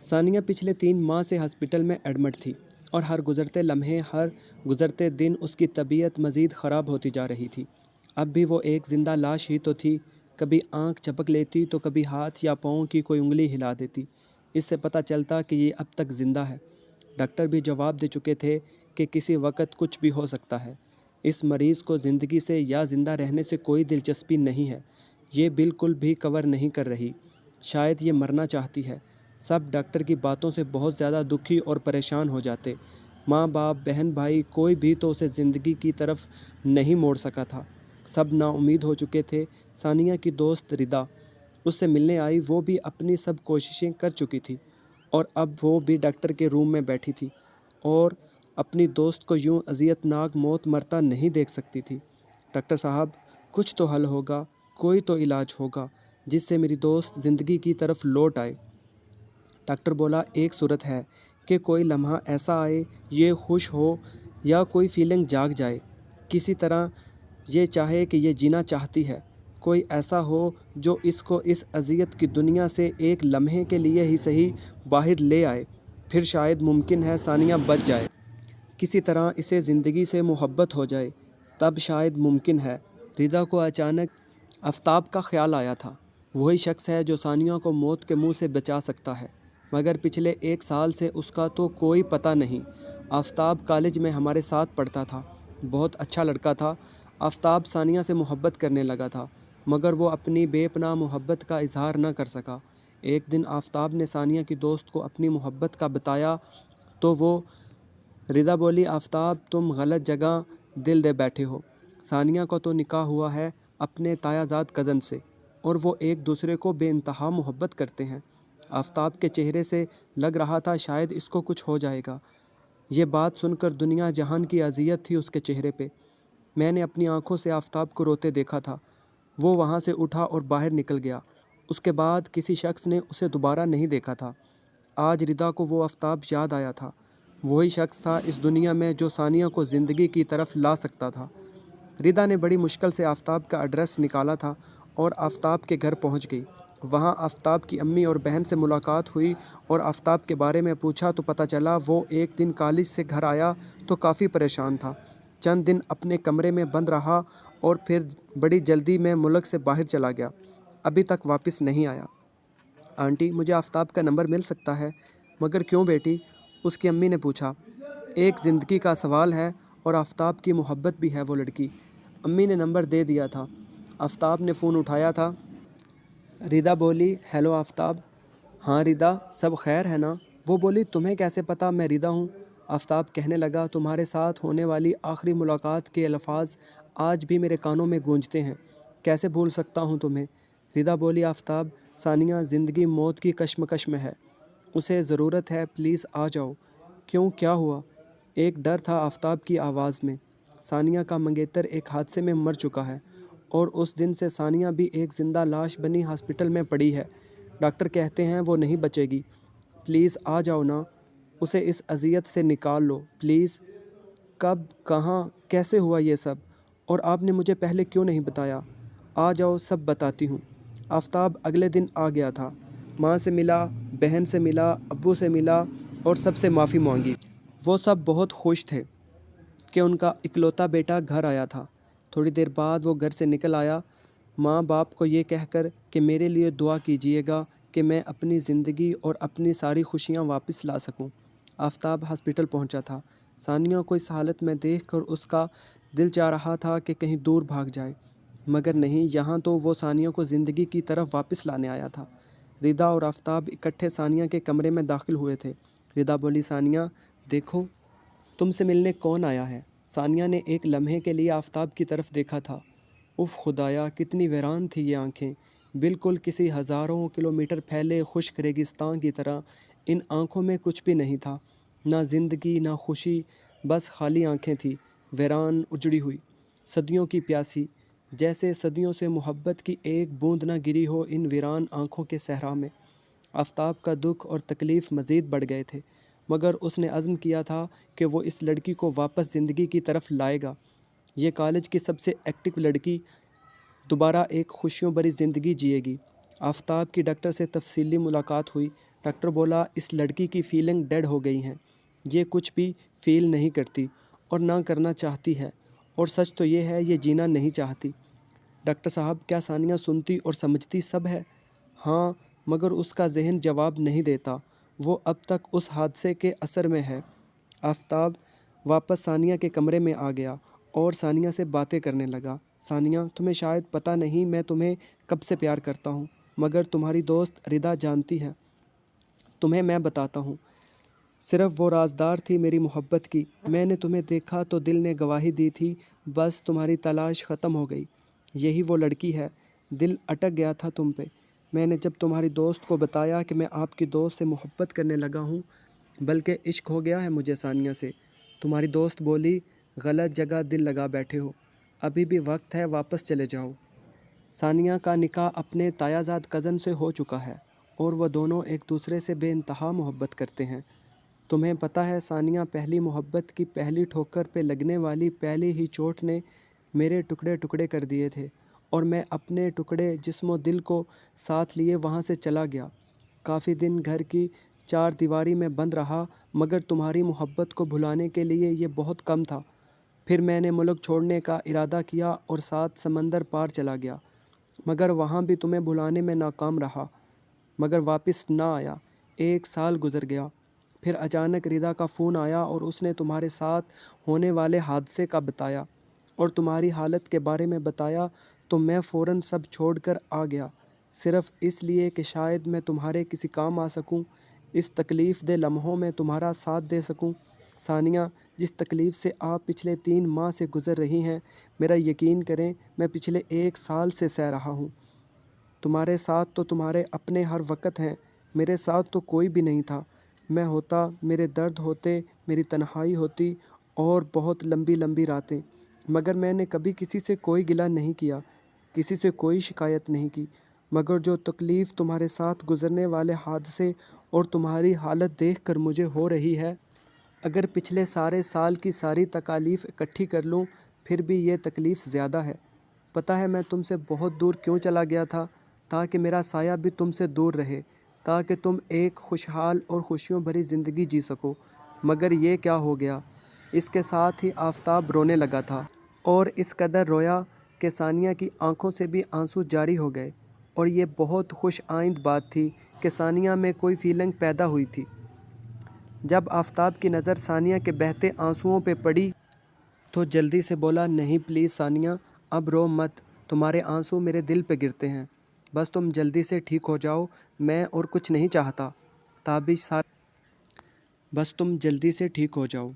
ثانیہ پچھلے 3 ماہ سے ہاسپٹل میں ایڈمٹ تھی اور ہر گزرتے لمحے، ہر گزرتے دن اس کی طبیعت مزید خراب ہوتی جا رہی تھی۔ اب بھی وہ ایک زندہ لاش ہی تو تھی، کبھی آنکھ جھپک لیتی تو کبھی ہاتھ یا پاؤں کی کوئی انگلی ہلا دیتی۔ اس سے پتہ چلتا کہ یہ اب تک زندہ ہے۔ ڈاکٹر بھی جواب دے چکے تھے کہ کسی وقت کچھ بھی ہو سکتا ہے۔ اس مریض کو زندگی سے یا زندہ رہنے سے کوئی دلچسپی نہیں ہے۔ یہ بالکل بھی کور نہیں کر رہی۔ شاید یہ مرنا چاہتی ہے۔ سب ڈاکٹر کی باتوں سے بہت زیادہ دکھی اور پریشان ہو جاتے۔ ماں باپ، بہن بھائی، کوئی بھی تو اسے زندگی کی طرف نہیں موڑ سکا تھا۔ سب نا امید ہو چکے تھے۔ ثانیہ کی دوست ردا اس سے ملنے آئی۔ وہ بھی اپنی سب کوششیں کر چکی تھی اور اب وہ بھی ڈاکٹر کے روم میں بیٹھی تھی اور اپنی دوست کو یوں اذیت ناک موت مرتا نہیں دیکھ سکتی تھی۔ ڈاکٹر صاحب، کچھ تو حل ہوگا، کوئی تو علاج ہوگا جس سے میری دوست زندگی کی طرف لوٹ آئے۔ ڈاکٹر بولا، ایک صورت ہے کہ کوئی لمحہ ایسا آئے، یہ خوش ہو یا کوئی فیلنگ جاگ جائے، کسی طرح یہ چاہے کہ یہ جینا چاہتی ہے، کوئی ایسا ہو جو اس کو اس اذیت کی دنیا سے ایک لمحے کے لیے ہی صحیح باہر لے آئے، پھر شاید ممکن ہے ثانیہ بچ جائے، کسی طرح اسے زندگی سے محبت ہو جائے، تب شاید ممکن ہے۔ ردا کو اچانک آفتاب کا خیال آیا تھا۔ وہی شخص ہے جو ثانیہ کو موت کے منہ سے بچا سکتا ہے، مگر پچھلے 1 سال سے اس کا تو کوئی پتہ نہیں۔ آفتاب کالج میں ہمارے ساتھ پڑھتا تھا، بہت اچھا لڑکا تھا۔ آفتاب ثانیہ سے محبت کرنے لگا تھا، مگر وہ اپنی بے پناہ محبت کا اظہار نہ کر سکا۔ ایک دن آفتاب نے ثانیہ کی دوست کو اپنی محبت کا بتایا تو وہ ردا بولی، آفتاب تم غلط جگہ دل دے بیٹھے ہو۔ ثانیہ کا تو نکاح ہوا ہے اپنے تایا زاد کزن سے اور وہ ایک دوسرے کو بے انتہا محبت کرتے ہیں۔ آفتاب کے چہرے سے لگ رہا تھا شاید اس کو کچھ ہو جائے گا۔ یہ بات سن کر دنیا جہان کی اذیت تھی اس کے چہرے پہ۔ میں نے اپنی آنکھوں سے آفتاب کو روتے دیکھا تھا۔ وہ وہاں سے اٹھا اور باہر نکل گیا۔ اس کے بعد کسی شخص نے اسے دوبارہ نہیں دیکھا تھا۔ آج ردا کو وہ آفتاب یاد آیا تھا۔ وہی شخص تھا اس دنیا میں جو ثانیہ کو زندگی کی طرف لا سکتا تھا۔ ردا نے بڑی مشکل سے آفتاب کا ایڈریس نکالا تھا اور آفتاب کے گھر پہنچ گئی۔ وہاں آفتاب کی امی اور بہن سے ملاقات ہوئی اور آفتاب کے بارے میں پوچھا تو پتہ چلا وہ ایک دن کالج سے گھر آیا تو کافی پریشان تھا۔ چند دن اپنے کمرے میں بند رہا اور پھر بڑی جلدی میں ملک سے باہر چلا گیا، ابھی تک واپس نہیں آیا۔ آنٹی، مجھے آفتاب کا نمبر مل سکتا ہے؟ مگر کیوں بیٹی؟ اس کی امی نے پوچھا۔ ایک زندگی کا سوال ہے اور آفتاب کی محبت بھی ہے وہ لڑکی۔ امی نے نمبر دے دیا تھا۔ آفتاب نے فون اٹھایا تھا۔ ردا بولی، ہیلو آفتاب۔ ہاں ردا، سب خیر ہے نا؟ وہ بولی، تمہیں کیسے پتہ میں ردا ہوں؟ آفتاب کہنے لگا، تمہارے ساتھ ہونے والی آخری ملاقات کے الفاظ آج بھی میرے کانوں میں گونجتے ہیں، کیسے بھول سکتا ہوں تمہیں؟ ردا بولی، آفتاب، ثانیہ زندگی موت کی کشمکش میں ہے، اسے ضرورت ہے، پلیز آ جاؤ۔ کیوں، کیا ہوا؟ ایک ڈر تھا آفتاب کی آواز میں۔ ثانیہ کا منگیتر ایک حادثے میں مر چکا ہے اور اس دن سے ثانیہ بھی ایک زندہ لاش بنی ہاسپٹل میں پڑی ہے۔ ڈاکٹر کہتے ہیں وہ نہیں بچے گی۔ پلیز آ جاؤ نا، اسے اس اذیت سے نکال لو پلیز۔ کب، کہاں، کیسے ہوا یہ سب؟ اور آپ نے مجھے پہلے کیوں نہیں بتایا؟ آ جاؤ، سب بتاتی ہوں۔ آفتاب اگلے دن آ گیا تھا۔ ماں سے ملا، بہن سے ملا، ابو سے ملا اور سب سے معافی مانگی۔ وہ سب بہت خوش تھے کہ ان کا اکلوتا بیٹا گھر آیا تھا۔ تھوڑی دیر بعد وہ گھر سے نکل آیا، ماں باپ کو یہ کہہ کر کہ میرے لیے دعا کیجیے گا کہ میں اپنی زندگی اور اپنی ساری خوشیاں واپس لا سکوں۔ آفتاب ہاسپٹل پہنچا تھا۔ ثانیہ کو اس حالت میں دیکھ کر اس کا دل چاہ رہا تھا کہ کہیں دور بھاگ جائے، مگر نہیں، یہاں تو وہ ثانیہ کو زندگی کی طرف واپس لانے آیا تھا۔ ردا اور آفتاب اکٹھے ثانیہ کے کمرے میں داخل ہوئے تھے۔ ردا بولی، ثانیہ دیکھو، تم سے ملنے کون آیا ہے؟ ثانیہ نے ایک لمحے کے لیے آفتاب کی طرف دیکھا تھا۔ اف خدایا، کتنی ویران تھی یہ آنکھیں، بالکل کسی ہزاروں کلومیٹر پھیلے خشک ریگستان کی طرح۔ ان آنکھوں میں کچھ بھی نہیں تھا، نہ زندگی، نہ خوشی، بس خالی آنکھیں تھیں، ویران، اجڑی ہوئی، صدیوں کی پیاسی، جیسے صدیوں سے محبت کی ایک بوند نہ گری ہو ان ویران آنکھوں کے صحرا میں۔ آفتاب کا دکھ اور تکلیف مزید بڑھ گئے تھے، مگر اس نے عزم کیا تھا کہ وہ اس لڑکی کو واپس زندگی کی طرف لائے گا۔ یہ کالج کی سب سے ایکٹیو لڑکی دوبارہ ایک خوشیوں بھری زندگی جیے گی۔ آفتاب کی ڈاکٹر سے تفصیلی ملاقات ہوئی۔ ڈاکٹر بولا اس لڑکی کی فیلنگ ڈیڈ ہو گئی ہیں، یہ کچھ بھی فیل نہیں کرتی اور نہ کرنا چاہتی ہے، اور سچ تو یہ ہے یہ جینا نہیں چاہتی۔ ڈاکٹر صاحب کیا ثانیہ سنتی اور سمجھتی سب ہے؟ ہاں، مگر اس کا ذہن جواب نہیں دیتا، وہ اب تک اس حادثے کے اثر میں ہے۔ آفتاب واپس ثانیہ کے کمرے میں آ گیا اور ثانیہ سے باتیں کرنے لگا۔ ثانیہ، تمہیں شاید پتہ نہیں میں تمہیں کب سے پیار کرتا ہوں، مگر تمہاری دوست ردا جانتی ہے۔ تمہیں میں بتاتا ہوں، صرف وہ رازدار تھی میری محبت کی۔ میں نے تمہیں دیکھا تو دل نے گواہی دی تھی، بس تمہاری تلاش ختم ہو گئی۔ یہی وہ لڑکی ہے، دل اٹک گیا تھا تم پہ۔ میں نے جب تمہاری دوست کو بتایا کہ میں آپ کی دوست سے محبت کرنے لگا ہوں، بلکہ عشق ہو گیا ہے مجھے ثانیہ سے، تمہاری دوست بولی غلط جگہ دل لگا بیٹھے ہو، ابھی بھی وقت ہے، واپس چلے جاؤ۔ ثانیہ کا نکاح اپنے تایا زاد کزن سے ہو چکا ہے اور وہ دونوں ایک دوسرے سے بے انتہا محبت کرتے ہیں۔ تمہیں پتہ ہے ثانیہ، پہلی محبت کی پہلی ٹھوکر پہ لگنے والی پہلی ہی چوٹ نے میرے ٹکڑے ٹکڑے کر دیے تھے، اور میں اپنے ٹکڑے جسم و دل کو ساتھ لیے وہاں سے چلا گیا۔ کافی دن گھر کی چار دیواری میں بند رہا، مگر تمہاری محبت کو بھلانے کے لیے یہ بہت کم تھا۔ پھر میں نے ملک چھوڑنے کا ارادہ کیا اور ساتھ سمندر پار چلا گیا، مگر وہاں بھی تمہیں بھلانے میں ناکام رہا، مگر واپس نہ آیا۔ 1 سال گزر گیا، پھر اچانک ردا کا فون آیا اور اس نے تمہارے ساتھ ہونے والے حادثے کا بتایا اور تمہاری حالت کے بارے میں بتایا، تو میں فوراً سب چھوڑ کر آ گیا، صرف اس لیے کہ شاید میں تمہارے کسی کام آ سکوں، اس تکلیف دہ لمحوں میں تمہارا ساتھ دے سکوں۔ ثانیہ، جس تکلیف سے آپ پچھلے 3 ماہ سے گزر رہی ہیں، میرا یقین کریں میں پچھلے 1 سال سے سہ رہا ہوں۔ تمہارے ساتھ تو تمہارے اپنے ہر وقت ہیں، میرے ساتھ تو کوئی بھی نہیں تھا۔ میں ہوتا، میرے درد ہوتے، میری تنہائی ہوتی اور بہت لمبی لمبی راتیں، مگر میں نے کبھی کسی سے کوئی گلہ نہیں کیا، کسی سے کوئی شکایت نہیں کی۔ مگر جو تکلیف تمہارے ساتھ گزرنے والے حادثے اور تمہاری حالت دیکھ کر مجھے ہو رہی ہے، اگر پچھلے سارے سال کی ساری تکالیف اکٹھی کر لوں پھر بھی یہ تکلیف زیادہ ہے۔ پتہ ہے میں تم سے بہت دور کیوں چلا گیا تھا؟ تاکہ میرا سایہ بھی تم سے دور رہے، تاکہ تم ایک خوشحال اور خوشیوں بھری زندگی جی سکو، مگر یہ کیا ہو گیا۔ اس کے ساتھ ہی آفتاب رونے لگا تھا، اور اس قدر رویا کہ ثانیہ کی آنکھوں سے بھی آنسو جاری ہو گئے، اور یہ بہت خوش آئند بات تھی کہ ثانیہ میں کوئی فیلنگ پیدا ہوئی تھی۔ جب آفتاب کی نظر ثانیہ کے بہتے آنسوؤں پہ پڑی تو جلدی سے بولا، نہیں پلیز ثانیہ، اب رو مت، تمہارے آنسو میرے دل پہ گرتے ہیں، بس تم جلدی سے ٹھیک ہو جاؤ، میں اور کچھ نہیں چاہتا۔ بس تم جلدی سے ٹھیک ہو جاؤ،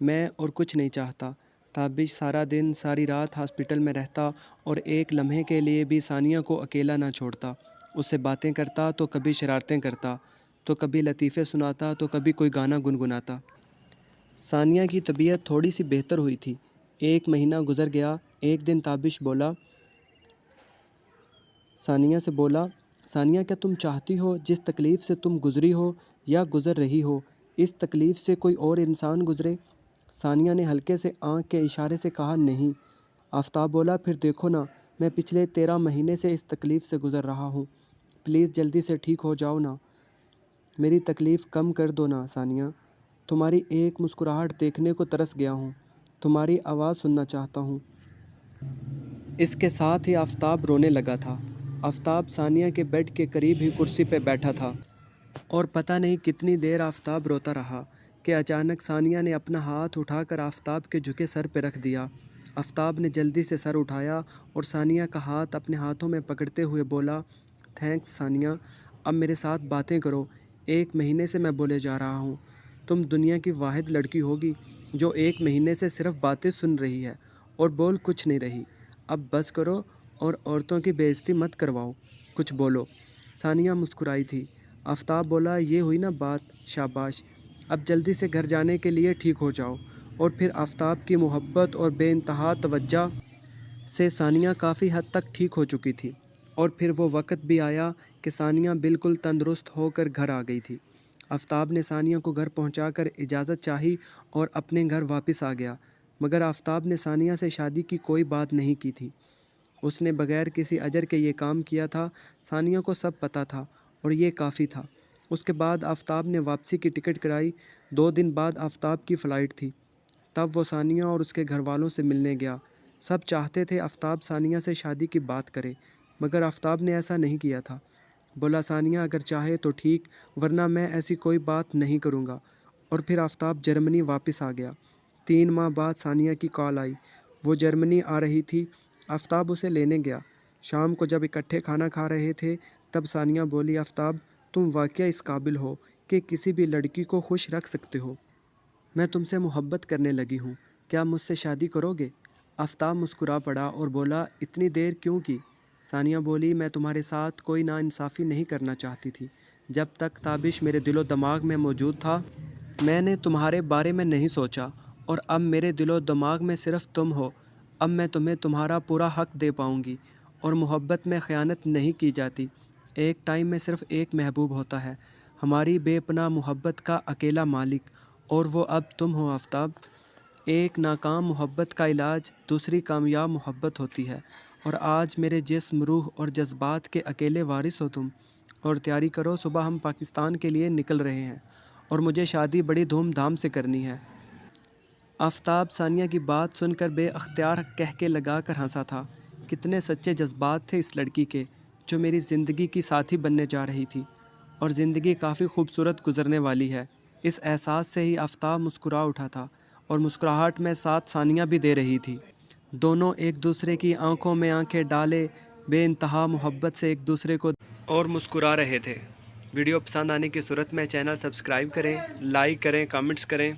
میں اور کچھ نہیں چاہتا۔ تابش سارا دن ساری رات ہاسپٹل میں رہتا اور ایک لمحے کے لیے بھی ثانیہ کو اکیلا نہ چھوڑتا، اس سے باتیں کرتا تو کبھی شرارتیں کرتا، تو کبھی لطیفے سناتا تو کبھی کوئی گانا گنگناتا۔ ثانیہ کی طبیعت تھوڑی سی بہتر ہوئی تھی۔ 1 مہینہ گزر گیا۔ ایک دن تابش بولا، ثانیہ سے بولا، ثانیہ کیا تم چاہتی ہو جس تکلیف سے تم گزری ہو یا گزر رہی ہو، اس تکلیف سے کوئی اور انسان گزرے؟ ثانیہ نے ہلکے سے آنکھ کے اشارے سے کہا، نہیں۔ آفتاب بولا، پھر دیکھو نا، میں پچھلے 13 مہینے سے اس تکلیف سے گزر رہا ہوں، پلیز جلدی سے ٹھیک ہو جاؤ نا، میری تکلیف کم کر دو نا ثانیہ، تمہاری ایک مسکراہٹ دیکھنے کو ترس گیا ہوں، تمہاری آواز سننا چاہتا ہوں۔ اس کے ساتھ ہی آفتاب رونے لگا تھا۔ آفتاب ثانیہ کے بیڈ کے قریب ہی کرسی پہ بیٹھا تھا، اور پتہ نہیں کتنی دیر آفتاب روتا رہا کہ اچانک ثانیہ نے اپنا ہاتھ اٹھا کر آفتاب کے جھکے سر پہ رکھ دیا۔ آفتاب نے جلدی سے سر اٹھایا اور ثانیہ کا ہاتھ اپنے ہاتھوں میں پکڑتے ہوئے بولا، تھینکس ثانیہ، اب میرے ساتھ باتیں کرو، 1 مہینے سے میں بولے جا رہا ہوں، تم دنیا کی واحد لڑکی ہوگی جو 1 مہینے سے صرف باتیں سن رہی ہے اور بول کچھ نہیں رہی، اب بس کرو اور عورتوں کی بے عزتی مت کرواؤ، کچھ بولو۔ ثانیہ مسکرائی تھی۔ آفتاب بولا، یہ ہوئی نا بات، شاباش، اب جلدی سے گھر جانے کے لیے ٹھیک ہو جاؤ۔ اور پھر آفتاب کی محبت اور بے انتہا توجہ سے ثانیہ کافی حد تک ٹھیک ہو چکی تھی، اور پھر وہ وقت بھی آیا کہ ثانیہ بالکل تندرست ہو کر گھر آ گئی تھی۔ آفتاب نے ثانیہ کو گھر پہنچا کر اجازت چاہی اور اپنے گھر واپس آ گیا، مگر آفتاب نے ثانیہ سے شادی کی کوئی بات نہیں کی تھی، اس نے بغیر کسی اجر کے یہ کام کیا تھا۔ ثانیہ کو سب پتہ تھا اور یہ کافی تھا، اس کے بعد آفتاب نے واپسی کی ٹکٹ کرائی۔ 2 دن بعد آفتاب کی فلائٹ تھی۔ تب وہ ثانیہ اور اس کے گھر والوں سے ملنے گیا۔ سب چاہتے تھے آفتاب ثانیہ سے شادی کی بات کرے، مگر آفتاب نے ایسا نہیں کیا تھا۔ بولا ثانیہ اگر چاہے تو ٹھیک، ورنہ میں ایسی کوئی بات نہیں کروں گا۔ اور پھر آفتاب جرمنی واپس آ گیا۔ 3 ماہ بعد ثانیہ کی کال آئی، وہ جرمنی آ رہی تھی۔ آفتاب اسے لینے گیا۔ شام کو جب اکٹھے کھانا کھا رہے تھے تب ثانیہ بولی آفتاب تم واقعہ اس قابل ہو کہ کسی بھی لڑکی کو خوش رکھ سکتے ہو۔ میں تم سے محبت کرنے لگی ہوں، کیا مجھ سے شادی کرو گے؟ آفتاب مسکرا پڑا اور بولا اتنی دیر کیوں کی؟ ثانیہ بولی میں تمہارے ساتھ کوئی ناانصافی نہیں کرنا چاہتی تھی۔ جب تک تابش میرے دل و دماغ میں موجود تھا میں نے تمہارے بارے میں نہیں سوچا، اور اب میرے دل و دماغ میں صرف تم ہو۔ اب میں تمہیں تمہارا پورا حق دے پاؤں گی، اور محبت میں خیانت نہیں کی جاتی۔ ایک ٹائم میں صرف ایک محبوب ہوتا ہے، ہماری بے پناہ محبت کا اکیلا مالک، اور وہ اب تم ہو آفتاب۔ ایک ناکام محبت کا علاج دوسری کامیاب محبت ہوتی ہے، اور آج میرے جسم، روح اور جذبات کے اکیلے وارث ہو تم۔ اور تیاری کرو، صبح ہم پاکستان کے لیے نکل رہے ہیں، اور مجھے شادی بڑی دھوم دھام سے کرنی ہے۔ آفتاب ثانیہ کی بات سن کر بے اختیار کہکے لگا کر ہنسا تھا۔ کتنے سچے جذبات تھے اس لڑکی کے، جو میری زندگی کی ساتھی بننے جا رہی تھی، اور زندگی کافی خوبصورت گزرنے والی ہے۔ اس احساس سے ہی آفتاب مسکرا اٹھا تھا، اور مسکراہٹ میں ساتھ ثانیہ بھی دے رہی تھی۔ دونوں ایک دوسرے کی آنکھوں میں آنکھیں ڈالے بے انتہا محبت سے ایک دوسرے کو اور مسکرا رہے تھے۔ ویڈیو پسند آنے کی صورت میں چینل سبسکرائب کریں، لائک کریں، کامنٹس کریں،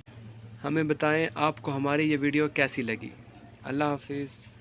ہمیں بتائیں آپ کو ہماری یہ ویڈیو کیسی لگی۔ اللہ حافظ۔